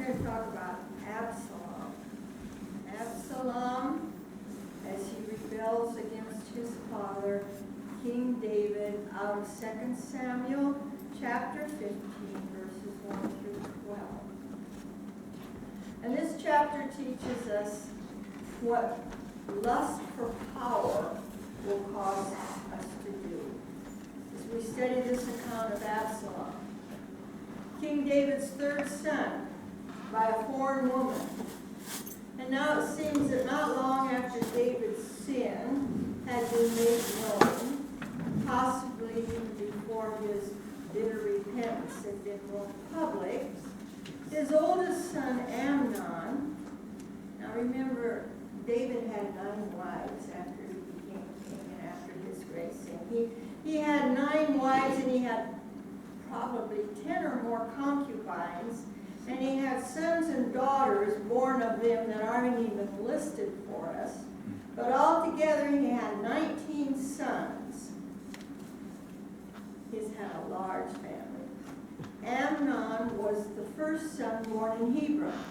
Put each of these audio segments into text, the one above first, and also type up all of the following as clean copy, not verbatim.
we're going to talk about Absalom. Absalom, as he rebels against his father, King David, out of 2 Samuel chapter 15, verses 1 through 12. And this chapter teaches us what lust for power will cause us to do. As we study this account of Absalom, King David's third son, by a foreign woman. And now it seems that not long after David's sin had been made known, possibly even before his bitter repentance had been more public, his oldest son Amnon, now remember, David had 9 wives after he became king and after his great sin. He had 9 wives, and he had probably 10 or more concubines, and he had sons and daughters born of them that aren't even listed for us. But altogether he had 19 sons. He's had a large family. Amnon was the first son born in Hebron,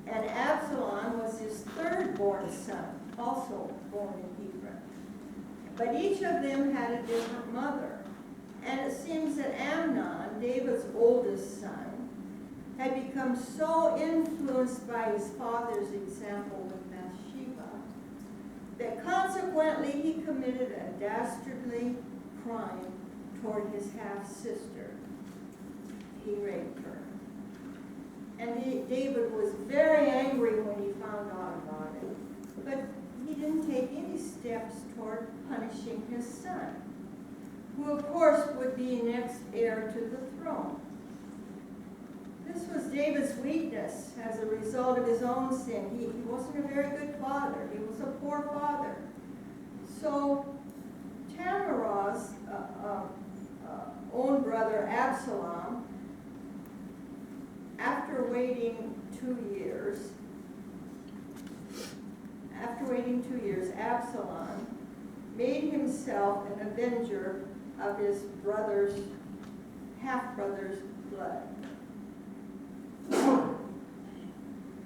and Absalom was his third born son, also born in Hebron. But each of them had a different mother. And it seems that Amnon, David's oldest son, had become so influenced by his father's example with Bathsheba that consequently he committed a dastardly crime toward his half-sister. He raped her. And David was very angry when he found out about it, but he didn't take any steps toward punishing his son, who of course would be next heir to the throne. This was David's weakness as a result of his own sin. He wasn't a very good father. He was a poor father. So Tamara's own brother Absalom, after waiting 2 years, Absalom made himself an avenger of his half-brother's blood.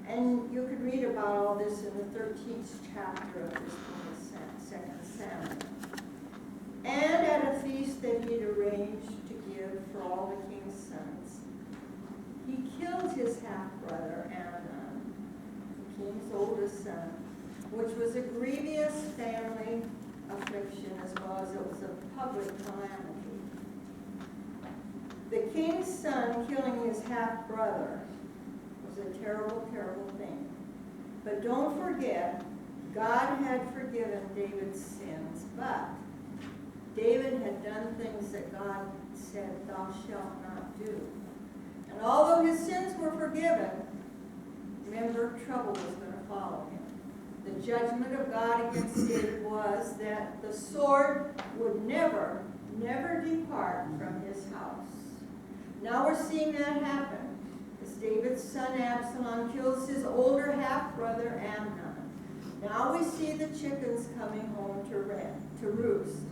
And you could read about all this in the 13th chapter of this book of 2 Samuel. And at a feast that he had arranged to give for all the king's sons, he killed his half-brother Amnon, the king's oldest son, which was a grievous family affliction as well as it was a public calamity. The king's son killing his half-brother was a terrible, terrible thing. But don't forget, God had forgiven David's sins, but David had done things that God said, "Thou shalt not do." And although his sins were forgiven, remember, trouble was going to follow him. The judgment of God against David was that the sword would never depart from his house. Now we're seeing that happen as David's son Absalom kills his older half-brother Amnon. Now we see the chickens coming home to roost.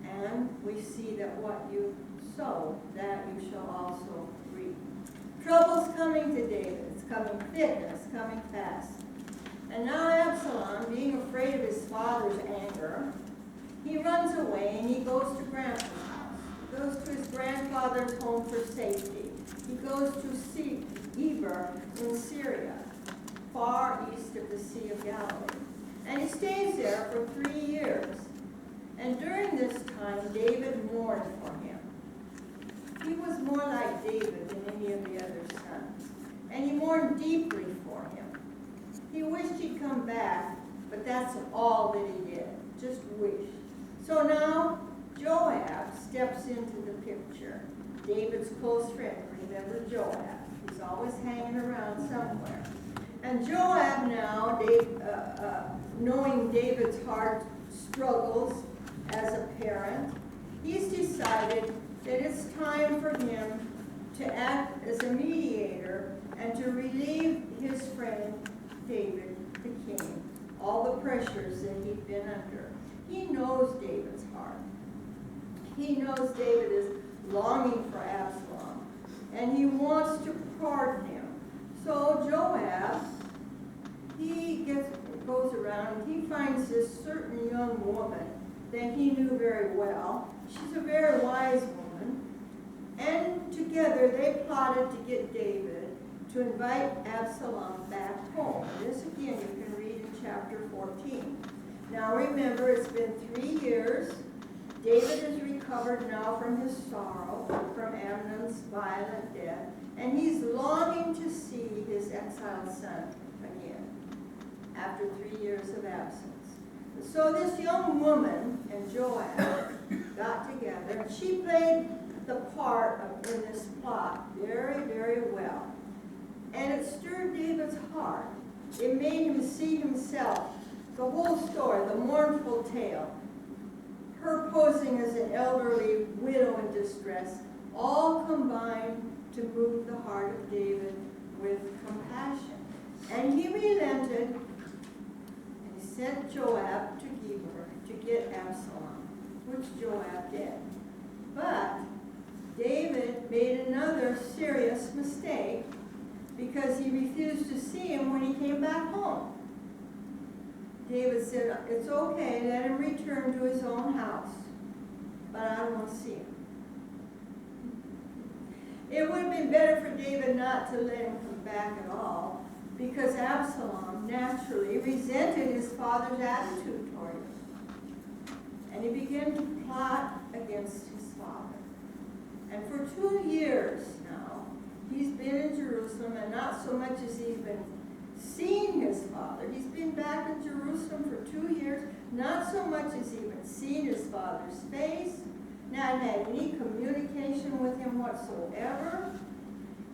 And we see that what you sow, that you shall also reap. Trouble's coming to David. It's coming thick and it's coming fast. And now Absalom, being afraid of his father's anger, he runs away and he goes to Grandpa's house. He goes to his grandfather's home for safety. He goes to Eber in Syria, far east of the Sea of Galilee. And he stays there for 3 years. And during this time, David mourned for him. He was more like David than any of the other sons. And he mourned deeply for him. He wished he'd come back, but that's all that he did. Just wished. So now, Joab steps into the picture. David's close friend. Remember Joab. He's always hanging around somewhere. And Joab now, knowing David's hard struggles as a parent, he's decided that it's time for him to act as a mediator and to relieve his friend David, the king, all the pressures that he'd been under. He knows David's heart. He knows David is longing for Absalom, and he wants to pardon him. So Joab, goes around and he finds this certain young woman that he knew very well. She's a very wise woman. And together they plotted to get David to invite Absalom back home. This again you can read in chapter 14. Now remember, it's been 3 years. David is recovered now from his sorrow, from Amnon's violent death, and he's longing to see his exiled son again after 3 years of absence. So this young woman and Joab got together, and she played the part in this plot very, very well. And it stirred David's heart. It made him see himself, the whole story, the mournful tale, her posing as an elderly widow in distress, all combined to move the heart of David with compassion. And he relented, and he sent Joab to Geber to get Absalom, which Joab did. But David made another serious mistake because he refused to see him when he came back home. David said, it's okay, let him return to his own house, but I don't want to see him. It would have been better for David not to let him come back at all, because Absalom naturally resented his father's attitude toward him. And he began to plot against his father. And for 2 years now, he's been in Jerusalem, and not so much as he's been seeing his father. He's been back in Jerusalem for 2 years, not so much as even seen his father's face, not had any communication with him whatsoever.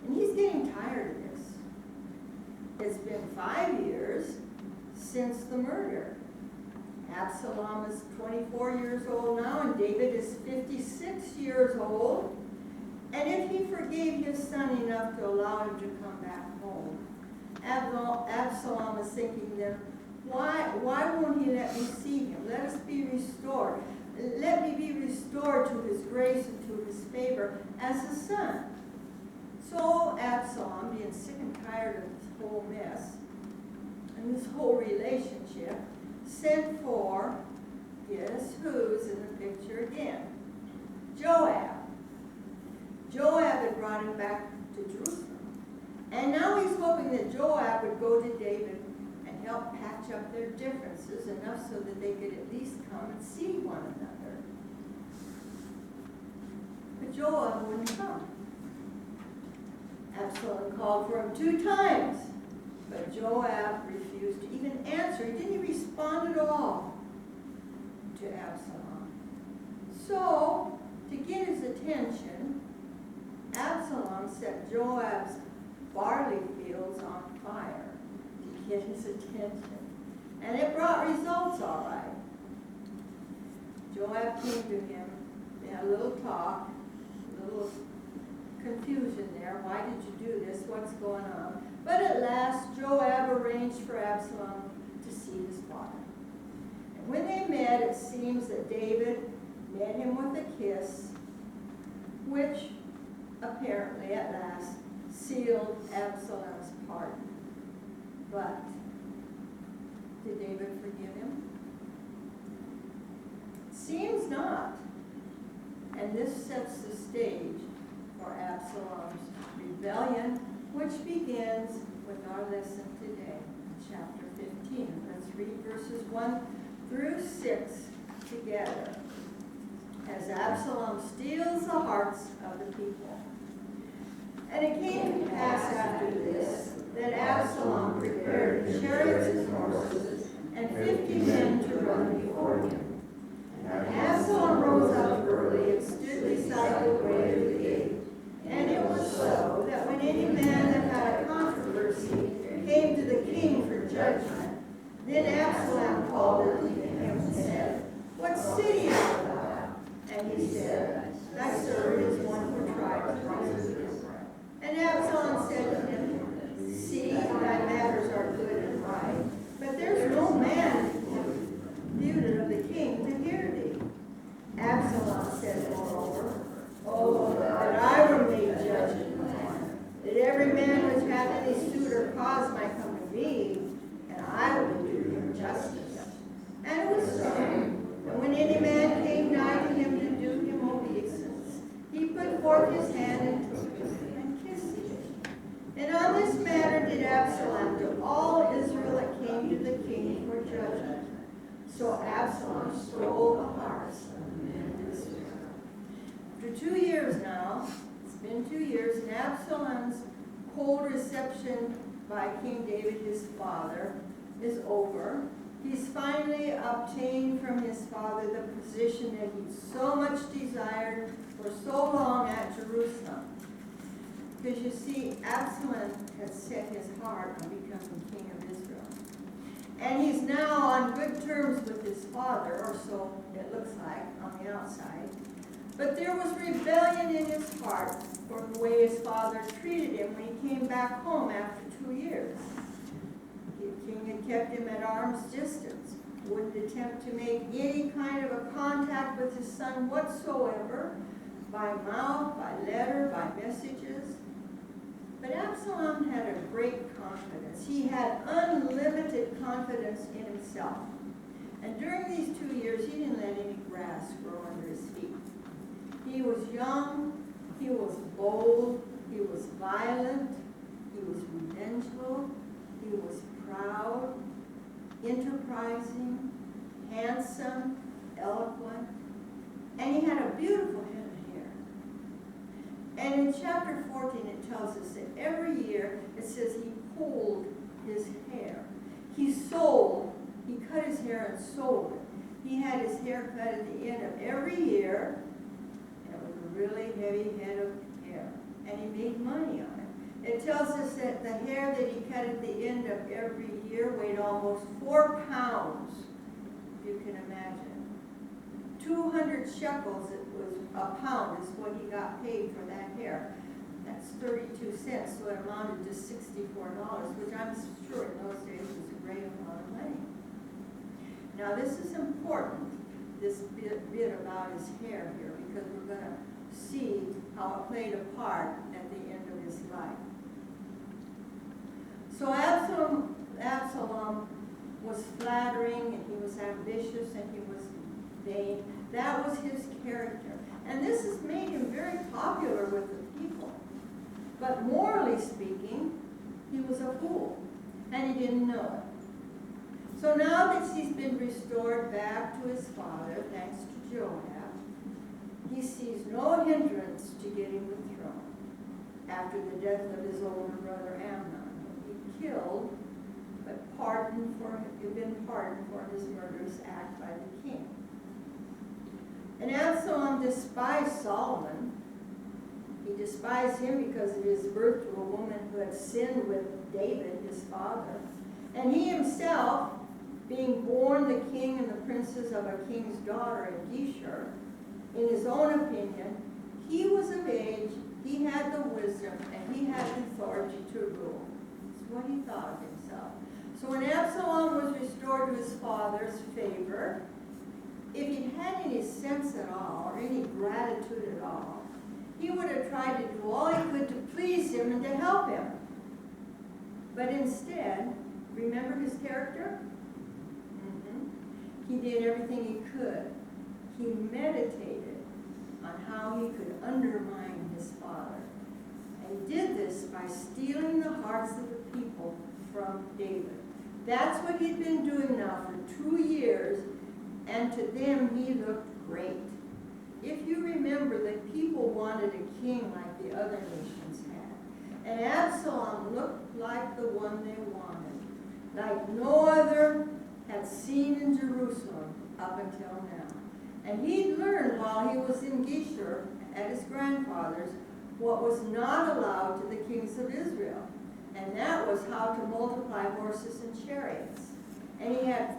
And he's getting tired of this. It's been 5 years since the murder. Absalom is 24 years old now, and David is 56 years old. And if he forgave his son enough to allow him to come back home, Absalom is thinking then, why won't he let me see him? Let us be restored. Let me be restored to his grace and to his favor as a son. So Absalom, being sick and tired of this whole mess and this whole relationship, sent for, guess who's in the picture again? Joab. Joab had brought him back to Jerusalem. And now he's hoping that Joab would go to David and help patch up their differences enough so that they could at least come and see one another. But Joab wouldn't come. Absalom called for him 2 times, but Joab refused to even answer. He didn't respond at all to Absalom. So, to get his attention, Absalom set Joab's barley fields on fire to get his attention. And it brought results all right. Joab came to him. They had a little talk, a little confusion there. Why did you do this? What's going on? But at last, Joab arranged for Absalom to see his father. And when they met, it seems that David met him with a kiss, which apparently at last sealed Absalom's pardon. But did David forgive him? Seems not. And this sets the stage for Absalom's rebellion, which begins with our lesson today, chapter 15. Let's read verses 1 through 6 together as Absalom steals the hearts of the people. And it came to pass after this that Absalom prepared chariots and horses and 50 men to run before him. And Absalom rose up early and stood beside the way of the gate. And it was so that when any man that had a controversy came to the king for judgment, then Absalom called unto him and said, What city art thou? And he said, Thy servant is one who tried to prosecute. And Absalom said to him, See, thy matters are good and right, but there's no man deputed of the king to hear thee. Absalom said moreover, Oh, that I were made judge in the land, that every man which hath any suit the cause might come to me, and I will do him justice. And it was so. And when any man came nigh to him to do him obeisance, he put forth his hand and took him and kissed him. And on this manner did Absalom to all Israel that came to the king for judgment. So Absalom stole the hearts of the men of Israel. After 2 years now, it's been 2 years, and Absalom's cold reception by King David, his father, is over. He's finally obtained from his father the position that he so much desired for so long at Jerusalem. Because you see, Absalom had set his heart on becoming king of Israel. And he's now on good terms with his father, or so it looks like on the outside. But there was rebellion in his heart for the way his father treated him when he came back home after 2 years. The king had kept him at arm's distance, wouldn't attempt to make any kind of a contact with his son whatsoever, by mouth, by letter, by messages. But Absalom had a great confidence. He had unlimited confidence in himself. And during these 2 years, he didn't let any grass grow under his feet. He was young, he was bold, he was violent, he was revengeful, he was proud, enterprising, handsome, eloquent, and he had a beautiful head of hair. And in chapter 14 it tells us that every year it says he pulled his hair. He cut his hair and sold it. He had his hair cut at the end of every year, and it was a really heavy head of hair, and he made money on it. It tells us that the hair that he cut at the end of every year weighed almost 4 pounds, if you can imagine. 200 shekels, it was a pound, is what he got paid for that hair. That's 32 cents, so it amounted to $64, which I'm sure in those days was a great amount of money. Now this is important, this bit about his hair here, because we're going to see how it played a part at the end of his life. So Absalom was flattering, and he was ambitious, and he was vain. That was his character. And this has made him very popular with the people. But morally speaking, he was a fool, and he didn't know it. So now that he's been restored back to his father, thanks to Joab, he sees no hindrance to getting the throne after the death of his older brother Amnon, whom he killed, but had been pardoned for his murderous act by the king. And Absalom despised Solomon. He despised him because of his birth to a woman who had sinned with David, his father. And he himself, being born the king and the princess of a king's daughter in Geshur, in his own opinion, he was of age, he had the wisdom, and he had the authority to rule. That's what he thought of himself. So when Absalom was restored to his father's favor, if he had any sense at all, or any gratitude at all, he would have tried to do all he could to please him and to help him. But instead, remember his character? He did everything he could. He meditated on how he could undermine his father. And he did this by stealing the hearts of the people from David. That's what he'd been doing now for 2 years, and to them he looked great. If you remember, the people wanted a king like the other nations had. And Absalom looked like the one they wanted, like no other had seen in Jerusalem up until now. And he'd learned while he was in Geshur at his grandfather's what was not allowed to the kings of Israel. And that was how to multiply horses and chariots. And he had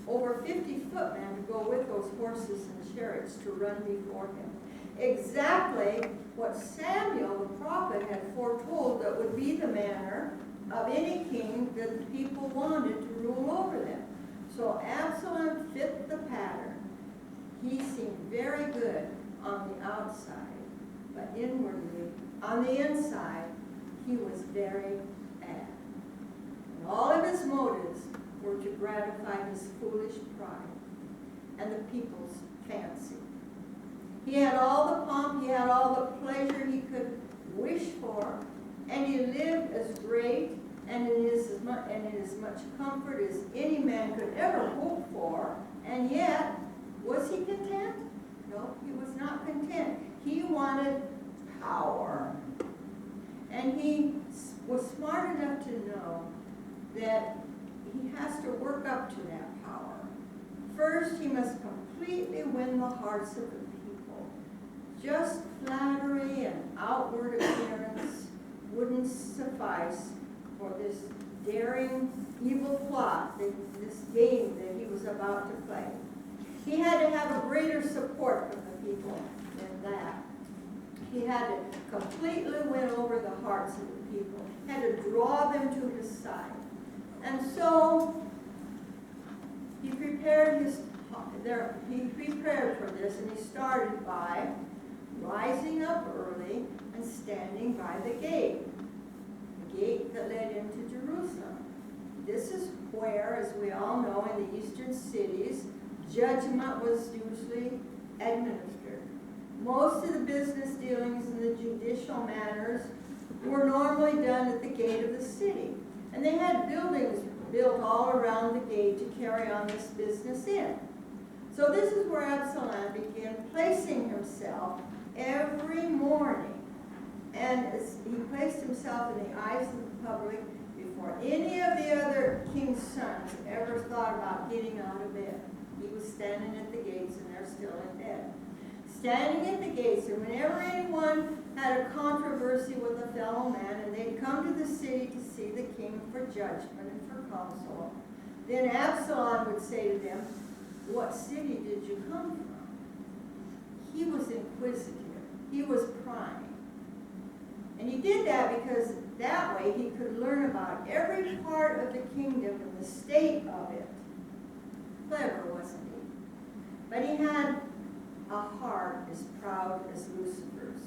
over 50 footmen to go with those horses and chariots to run before him. Exactly what Samuel the prophet had foretold that would be the manner of any king that the people wanted to rule over them. So Absalom fit the pattern. He seemed very good on the outside, but inwardly, on the inside, he was very bad. And all of his motives were to gratify his foolish pride and the people's fancy. He had all the pomp, he had all the pleasure he could wish for, and he lived as great and in as much comfort as any man could ever hope for, and yet, was he content? No, he was not content. He wanted power. And he was smart enough to know that he has to work up to that power. First, he must completely win the hearts of the people. Just flattery and outward appearance wouldn't suffice for this daring, evil plot, this game that he was about to play. He had to have a greater support from the people than that. He had to completely win over the hearts of the people. He had to draw them to his side. And so he prepared for this, and he started by rising up early and standing by the gate that led into Jerusalem. This is where, as we all know, in the eastern cities, judgment was usually administered. Most of the business dealings and the judicial matters were normally done at the gate of the city. And they had buildings built all around the gate to carry on this business in. So this is where Absalom began placing himself every morning. And he placed himself in the eyes of the public before any of the other king's sons ever thought about getting out of bed. He was standing at the gates, and they're still in bed. Standing at the gates, and whenever anyone had a controversy with a fellow man, and they'd come to the city to see the king for judgment and for counsel, then Absalom would say to them, "What city did you come from?" He was inquisitive. He was prying. And he did that because that way he could learn about every part of the kingdom and the state of it. Clever, wasn't he? But he had a heart as proud as Lucifer's.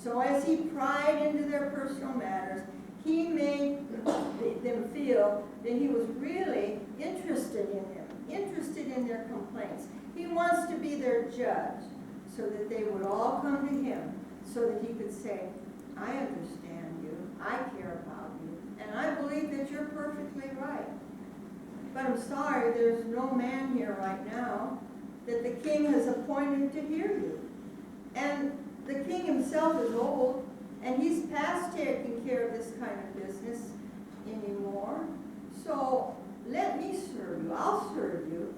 So as he pried into their personal matters, he made them feel that he was really interested in them, interested in their complaints. He wants to be their judge so that they would all come to him so that he could say, "I understand you, I care about you, and I believe that you're perfectly right. But I'm sorry, there's no man here right now that the king has appointed to hear you. And the king himself is old, and he's past taking care of this kind of business anymore. So let me serve you, I'll serve you."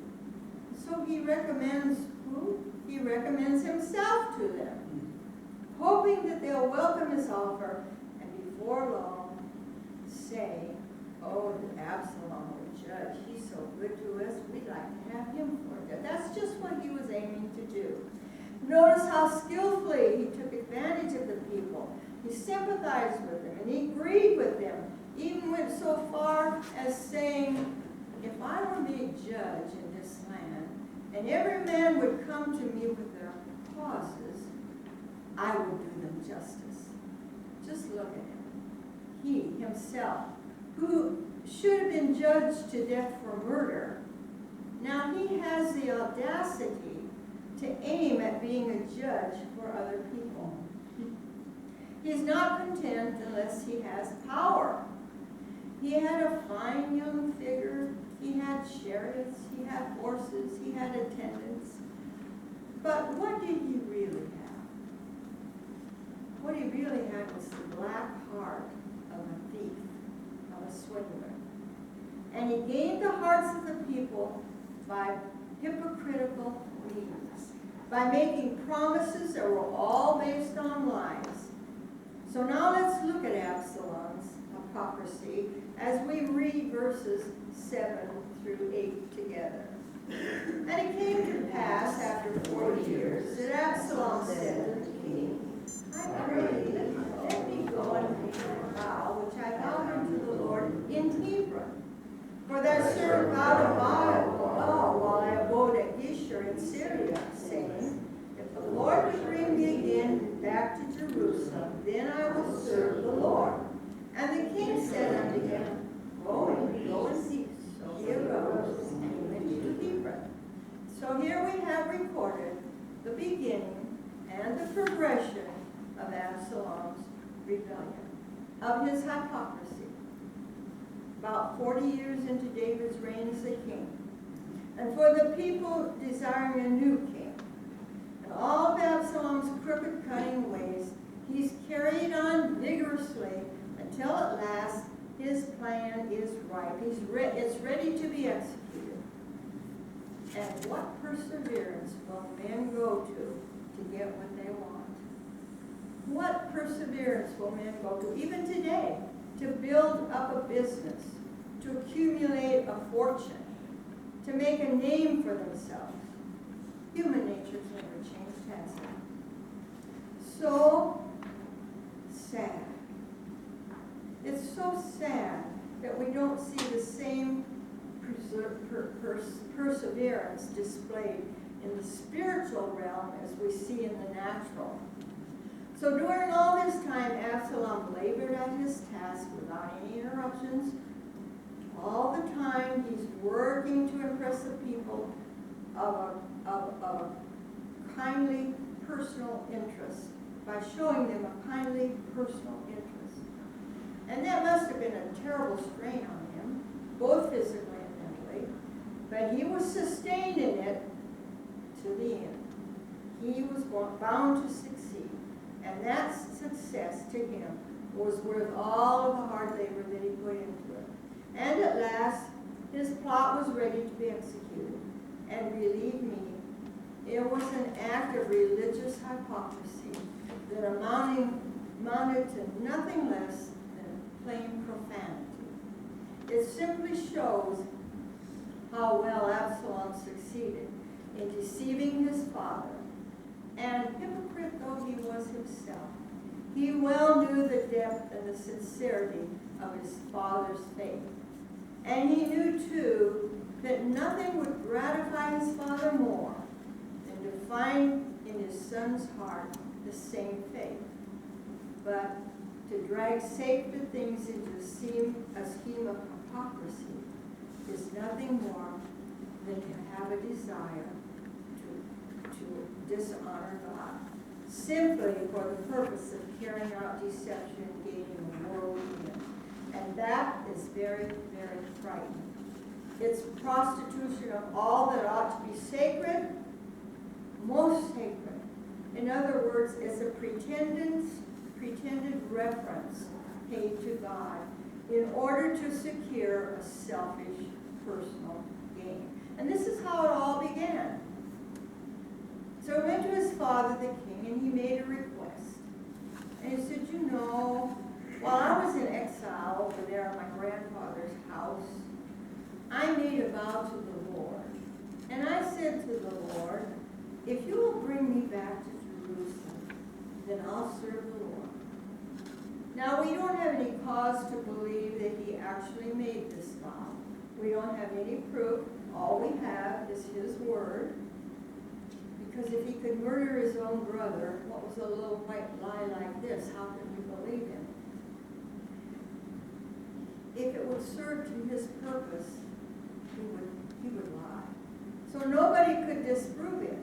So he recommends who? He recommends himself to them, hoping that they'll welcome his offer, and before long say, "Oh, Absalom, the judge, he's so good to us, we'd like to have him for it." That's just what he was aiming to do. Notice how skillfully he took advantage of the people. He sympathized with them, and he agreed with them, even went so far as saying, "If I were made judge in this land, and every man would come to me with their causes, I would do them justice." Just look at him. He himself, who should have been judged to death for murder, now he has the audacity to aim at being a judge for other people. He's not content unless he has power. He had a fine young figure. He had chariots. He had horses. He had attendants. But what did he really have? What he really had was the black heart of a thief, of a swindler. And he gained the hearts of the people by hypocritical means, by making promises that were all based on lies. So now let's look at Absalom's hypocrisy as we read verses 7 through 8 together. "And it came to pass after 40 years that Absalom said to the king, I pray thee, let me go and make a vow which I vowed unto the Lord in Hebron. For thy servant vowed a vow while I abode at Geshur in Syria, saying, If the Lord would bring me again back to Jerusalem, then I will serve the Lord. And the king said unto him, Go in rebellion, of his hypocrisy. About 40 years into David's reign as a king. And for the people desiring a new king. And all of Absalom's crooked, cunning ways, he's carried on vigorously until at last his plan is ripe. It's ready to be executed. And what perseverance will men go to get what they want? What perseverance will men go to, even today, to build up a business, to accumulate a fortune, to make a name for themselves? Human nature's never changed, has it? So sad. It's so sad that we don't see the same perseverance displayed in the spiritual realm as we see in the natural. So during all this time, Absalom labored at his task without any interruptions. All the time, he's working to impress the people of a kindly personal interest by showing them a kindly personal interest. And that must have been a terrible strain on him, both physically and mentally, but he was sustained in it to the end. He was bound to succeed, and that success to him was worth all of the hard labor that he put into it. And at last, his plot was ready to be executed. And believe me, it was an act of religious hypocrisy that amounted to nothing less than plain profanity. It simply shows how well Absalom succeeded in deceiving his father. And hypocrite though he was himself, he well knew the depth and the sincerity of his father's faith. And he knew, too, that nothing would gratify his father more than to find in his son's heart the same faith. But to drag sacred things into a scheme of hypocrisy is nothing more than to have a desire to dishonor God, simply for the purpose of carrying out deception and gaining a worldly gain. And that is very, very frightening. It's prostitution of all that ought to be sacred, most sacred. In other words, it's a pretended reverence paid to God in order to secure a selfish personal gain. And this is how it all began. So he went to his father, the king, and he made a request. And he said, you know, while I was in exile over there at my grandfather's house, I made a vow to the Lord. And I said to the Lord, if you will bring me back to Jerusalem, then I'll serve the Lord. Now, we don't have any cause to believe that he actually made this vow. We don't have any proof. All we have is his word. Because if he could murder his own brother, what was a little white lie like this? How can we believe him? If it would serve to his purpose, he would lie. So nobody could disprove it.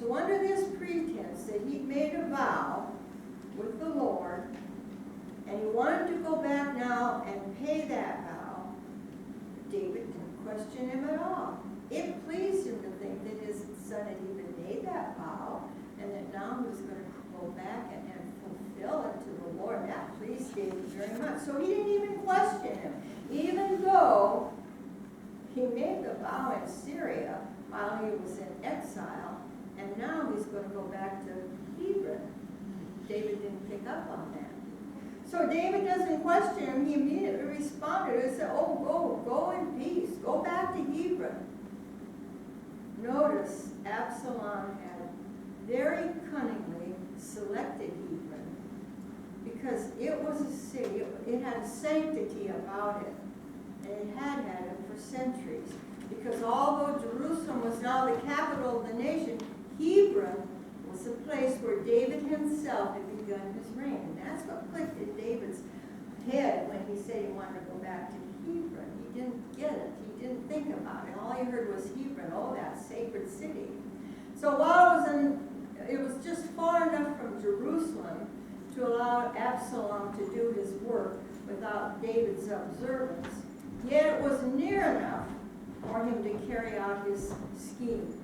So under this pretense that he made a vow with the Lord, and he wanted to go back now and pay that vow, David didn't question him at all. It pleased him to think that his son had even made that vow, and that now he was going to go back and fulfill it to the Lord. That pleased David very much. So he didn't even question him, even though he made the vow in Syria while he was in exile, and now he's going to go back to Hebron. David didn't pick up on that. So David doesn't question him. He immediately responded and said, oh, go in peace. Go back to Hebron. Notice Absalom had very cunningly selected Hebron because it was a city. It had a sanctity about it. And it had it for centuries. Because although Jerusalem was now the capital of the nation, Hebron was a place where David himself had begun his reign. And that's what clicked in David's head when he said he wanted to go back to Hebron. He didn't get it. He didn't think about it. All he heard was Hebron, oh, that sacred city. So while it was just far enough from Jerusalem to to allow Absalom to do his work without David's observance, yet it was near enough for him to carry out his schemes.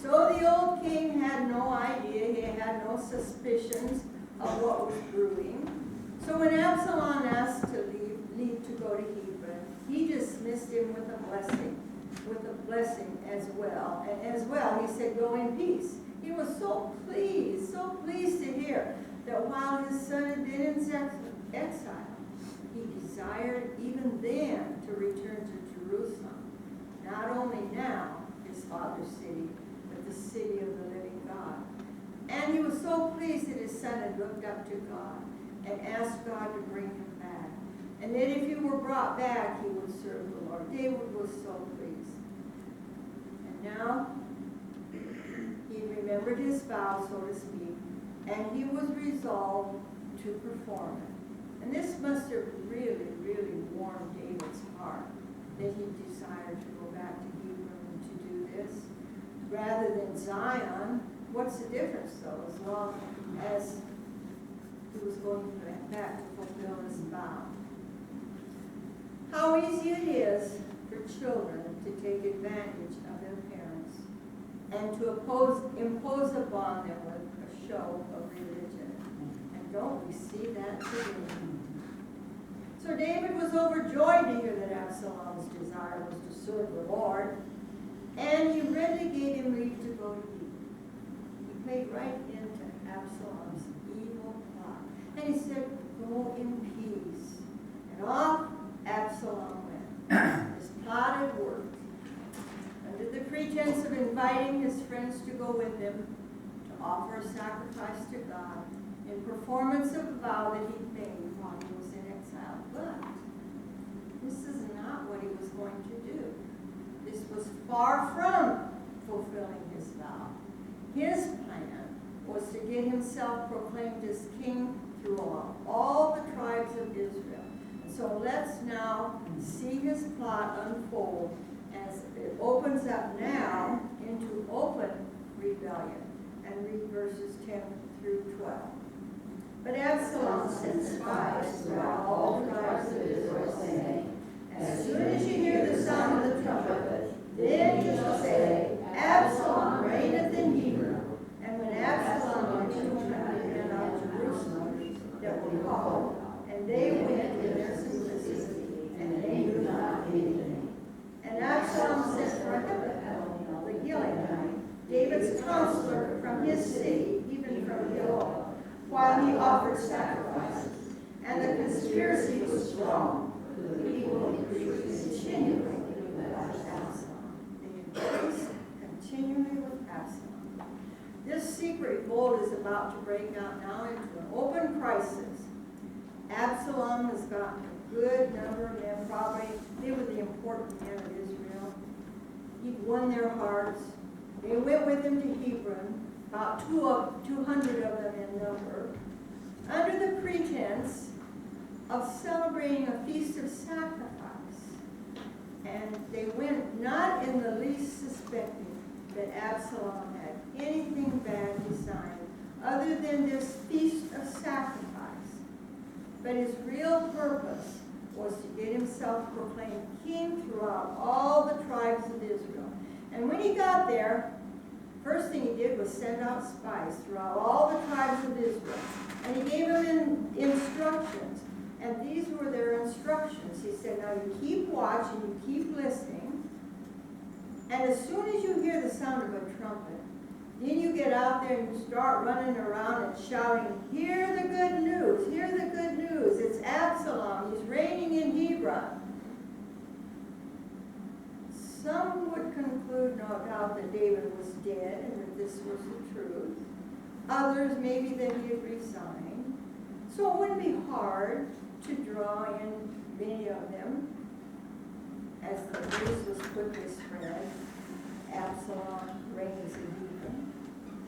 So the old king had no idea, he had no suspicions of what was brewing. So when Absalom asked to leave to go to Hebron, he dismissed him with a blessing as well. And as well, he said, go in peace. He was so pleased to hear that while his son had been in exile, he desired even then to return to Jerusalem. Not only now, his father's city, but the city of the living God. And he was so pleased that his son had looked up to God and asked God to bring him back. And that if he were brought back, he would serve the Lord. David was so pleased. And now, he remembered his vow, so to speak, and he was resolved to perform it. And this must have really, really warmed David's heart, that he desired to go back to Hebron to do this. Rather than Zion, what's the difference though, as long as he was going back to fulfill his vow? How easy it is for children to take advantage of their parents and to impose upon them with a show of religion. And don't we see that today? So David was overjoyed to hear that Absalom's desire was to serve the Lord, and he readily gave him leave to go to Hebron. He played right into Absalom's evil plot. And he said, go in peace. And off Absalom went. His plot had worked. Under the pretense of inviting his friends to go with him to offer a sacrifice to God in performance of the vow that he made while he was in exile. But this is not what he was going to do. This was far from fulfilling his vow. His plan was to get himself proclaimed as king throughout all the tribes of Israel. So let's now see his plot unfold as it opens up now into open rebellion. And read verses 10 through 12. But Absalom sent spies throughout all the tribes of Israel, saying, as soon as you hear the sound of the trumpet, then you shall say, Absalom reigneth in Hebron. And when Absalom and 200 men out of Jerusalem that were called, and they went in their simplicity, and they knew not anything. And Absalom sent for Ahithophel, the Gileadite, David's counselor from his city, even from Gilgal, while he offered sacrifices. And the conspiracy was strong, for the people increased continually with Absalom. They increased continually with Absalom. This secret revolt is about to break out now into an open crisis. Absalom has gotten a good number of men, probably they were the important men of Israel. He'd won their hearts. They went with him to Hebron, about 200 of them in number, under the pretense of celebrating a feast of sacrifice. And they went not in the least suspecting that Absalom had anything bad designed other than this feast of sacrifice. But his real purpose was to get himself proclaimed king throughout all the tribes of Israel. And when he got there, first thing he did was send out spies throughout all the tribes of Israel. And he gave them instructions. And these were their instructions. He said, now you keep watching, you keep listening. And as soon as you hear the sound of a trumpet, then you get out there and you start running around and shouting, hear the good news, hear the good news. It's Absalom, he's reigning in Hebron. Some would conclude, no doubt, that David was dead and that this was the truth. Others, maybe that he had resigned. So it wouldn't be hard to draw in many of them as the news was quickly spread. Absalom reigns in Hebron.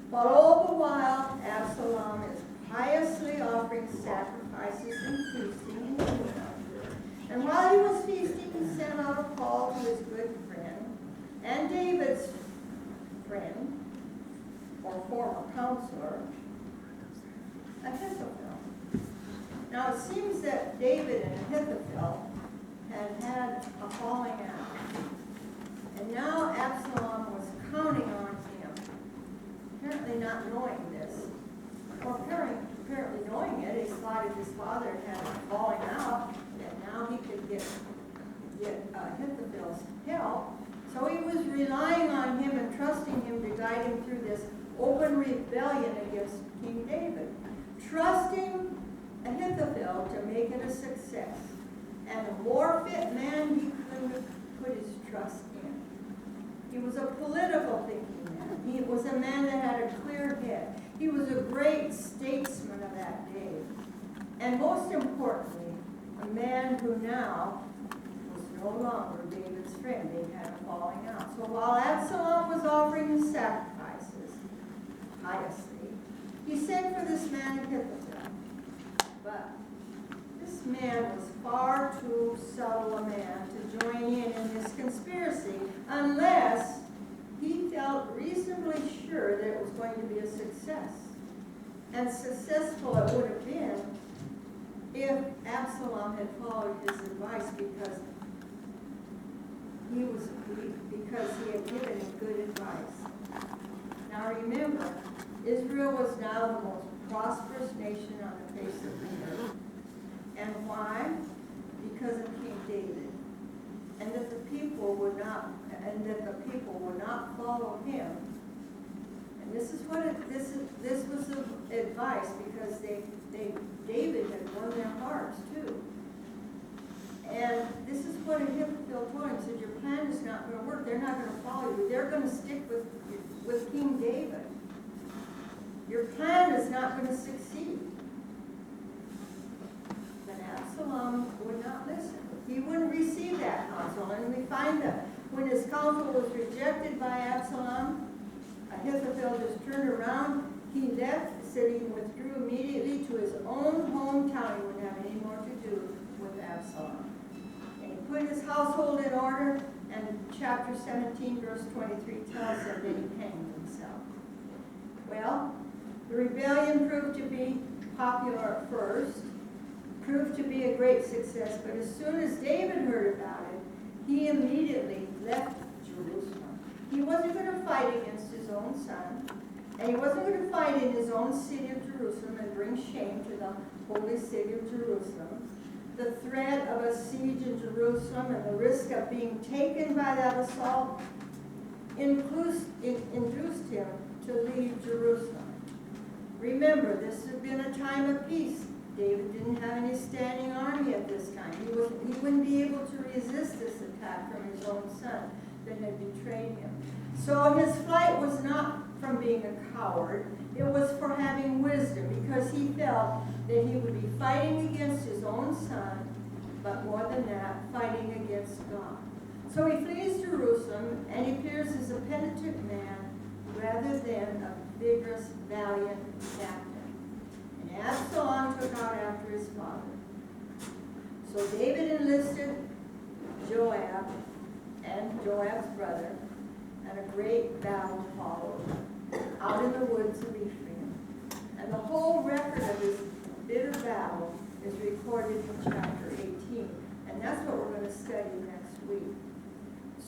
But all the while, Absalom is piously offering sacrifices and feasting in Hebron. And while he was feasting, he sent out a call to his good friend and David's friend, or former counselor, Ahithophel. Now it seems that David and Ahithophel had a falling out. And now Absalom was counting on him, apparently not knowing this. Or apparently knowing it, he thought if his father had a falling out, that now he could get Ahithophel's help. So he was relying on him and trusting him to guide him through this open rebellion against King David. Trusting Ahithophel to make it a success. And a more fit man he couldn't have put his trust in. He was a political thinking man. He was a man that had a clear head. He was a great statesman of that day. And most importantly, a man who now was no longer David's friend. They had a falling out. So while Absalom was offering his sacrifices piously, he sent for this man Ahithophel. But this man was far too subtle a man to join in this conspiracy unless he felt reasonably sure that it was going to be a success. And successful it would have been if Absalom had followed his advice because he had given him good advice. Now remember, Israel was now the most prosperous nation on the face of the earth. And why? Because of King David. And that the people would not follow him. And this was the advice because David had won their hearts too. And this is what Ahithophel told him. He said, your plan is not going to work. They're not going to follow you. They're going to stick with King David. Your plan is not going to succeed. But Absalom would not listen. He wouldn't receive that counsel. And we find that when his counsel was rejected by Absalom, Ahithophel just turned around. He left the city and withdrew immediately to his own hometown. He wouldn't have any more to do with Absalom. And he put his household in order, and chapter 17, verse 23 tells us that he hanged himself. Well, the rebellion proved to be popular at first, proved to be a great success, but as soon as David heard about it, he immediately left Jerusalem. He wasn't going to fight against his own son, and he wasn't going to fight in his own city of Jerusalem and bring shame to the holy city of Jerusalem. The threat of a siege in Jerusalem and the risk of being taken by that assault induced him to leave Jerusalem. Remember, this had been a time of peace. David didn't have any standing army at this time. He wouldn't be able to resist this attack from his own son that had betrayed him. So his flight was not from being a coward. It was for having wisdom, because he felt that he would be fighting against his own son, but more than that, fighting against God. So he flees Jerusalem, and he appears as a penitent man rather than a vigorous, valiant captain. And Absalom took out after his father. So David enlisted Joab and Joab's brother, and a great battle followed out in the woods of Ephraim. And the whole record of this bitter battle is recorded in chapter 18. And that's what we're going to study next week.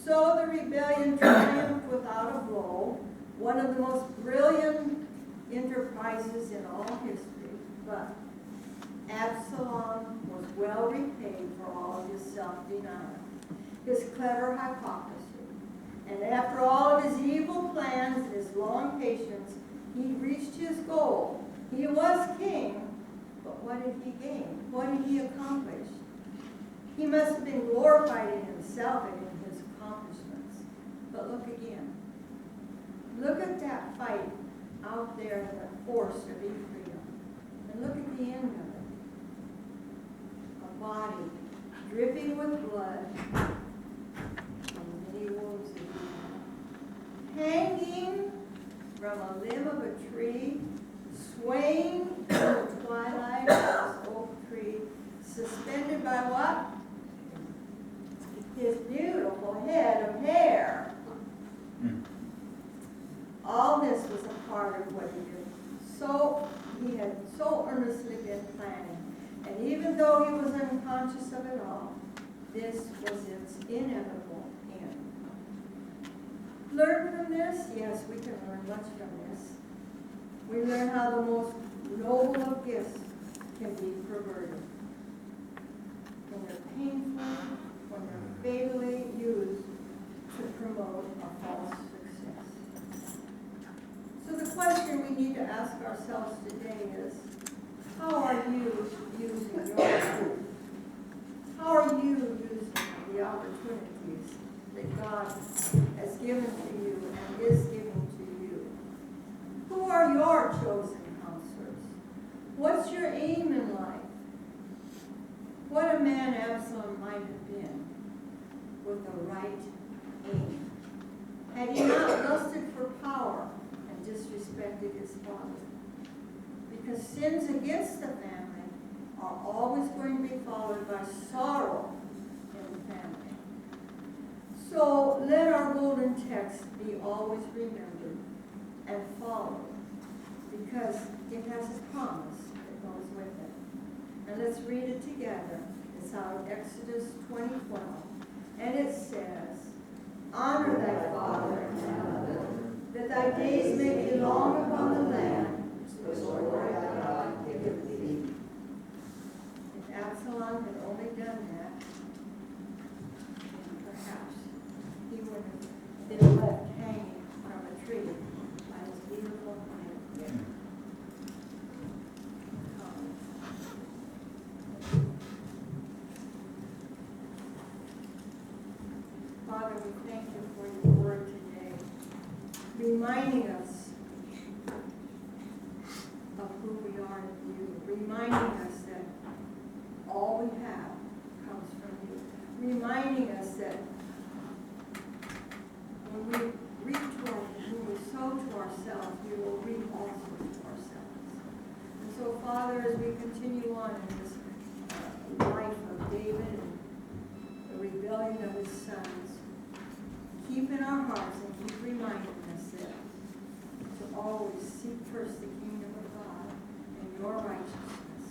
So the rebellion triumphed without a blow, one of the most brilliant enterprises in all history. But Absalom was well repaid for all of his self-denial, his clever hypocrisy. And after all of his evil plans and his long patience, he reached his goal. He was king, but what did he gain? What did he accomplish? He must have been glorified in himself and in his accomplishments. But look again. Look at that fight out there in the forest of Ephraim. And look at the end of it. A body dripping with blood from many wounds that he had. Hanging from a limb of a tree, swaying in the twilight of this oak tree, suspended by what? His beautiful head of hair. All this was a part of what he did. So he had so earnestly been planning. And even though he was unconscious of it all, this was its inevitable end. Learn from this? Yes, we can learn much from this. We learn how the most noble of gifts can be perverted. When they're painful, when they're fatally used to promote a false success. So the question we need to ask ourselves today is, how are you using your life? How are you using the opportunities that God has given to you and is giving to you? Who are your chosen counselors? What's your aim in life? What a man Absalom might have been with the right aim. Had he not lusted for power and disrespected his father. Because sins against the family are always going to be followed by sorrow in the family. So let our golden text be always remembered and followed, because it has a promise that goes with it. And let's read it together. It's out of Exodus 20:12. And it says, honor thy father and mother, that thy days may be long upon the land which the Lord thy God giveth thee. If Absalom had only done that, then perhaps he would have been left hanging from a tree by his beautiful wife. Father, we thank you for your word today, reminding us of who we are in you, reminding us that all we have comes from you, reminding us that when we sow to ourselves, we will reap also to ourselves. And so, Father, as we continue on in this life of David and the rebellion of his sons, keep in our hearts and keep reminding us that to always seek first the kingdom of God and your righteousness.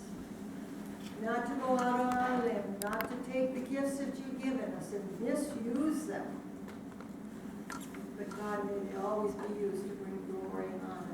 Not to go out on our limb, not to take the gifts that you've given us and misuse them. But God, may they always be used to bring glory and honor